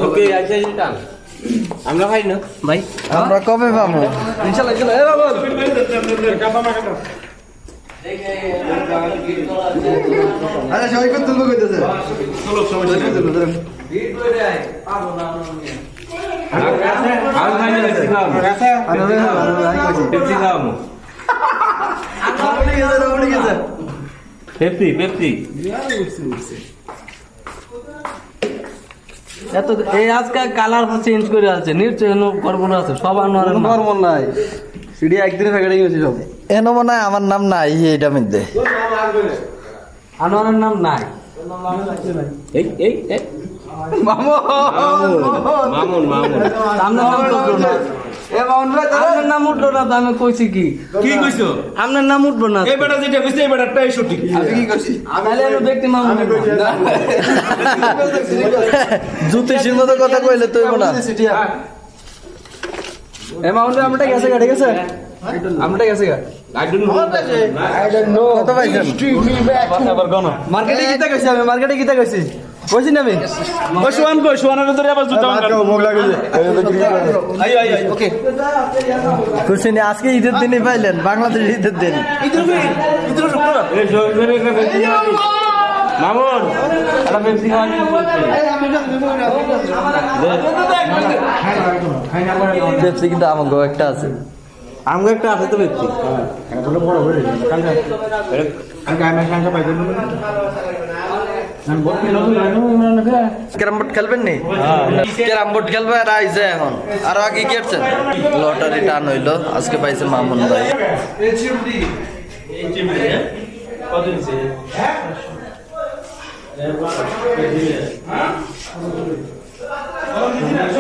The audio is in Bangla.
ওকে আচ্ছা টান আমরা খাই না ভাই আমরা কবে পাবো ইনশাআল্লাহ এ বাবা আরে সবাই কত তুলবো কইতেছে চলো সবাই তুলবো ধরেন ভিড় কইরে আই পাবো না আর খাই না দেখছি না পেপসি খাও আপনি গেছে পেপসি এত এই আজকাল কালার চেঞ্জ করে আছে নিশ্চয় করবো না আছে সব আনোয়ারের নাম। বর্মন নাই সিডি একদিনে ফেকে গেছে সব এনো মনে হয় আমার নাম নাই এইটা মধ্যে আনোয়ারের নাম নাই এই এই এই মামুন মামুন আপনার নাম তো উঠলো না এ মামুন ভাই আপনার নাম উঠলো না তো আমি কইছি কি কি কইছো আপনার নাম উঠবো না এই বেটা যেটা কইছে এই বেটাটাই সঠিক আমি কি করছি তাহলে আমি ব্যক্তি মামুন জুতিশির মতো কথা কইলে তুই না এ মামুন ভাই আমরা গেছে ঠিক আছে আমরা গেছে আই ডোন্ট নো কত পাইছেন আবার গনো মার্কেটে কিতা কইছি আমি মার্কেটে কিতা কইছি কইছি না আমি ও সোয়ানের ভিতরে আবার জুতা মার মুখ লাগিয়ে আই আই আই ওকে খুশি নি আজকে ঈদের দিনই পাইলেন বাংলাদেশ ঈদের দিন ভিতরে শুক্রবার এই জোরে একটা পেপসি খাওয়ানি মামুন একটা পেপসি খাওয়ানি পেপসি কিন্তু আমাকে একটা আছে আমগো একটা আছে তো পেপসি এগুলো বড় হয়ে কাঁচা আর গায়ে কাঁচা পাইছেন ক্যারাম বোর্ড খেলবেন নি ক্যারাম বোর্ড খেলবে আর আইছে এখন আর আগে কি করছেন লটারি টান হইলো আজকে পাইছে মামুন ভাই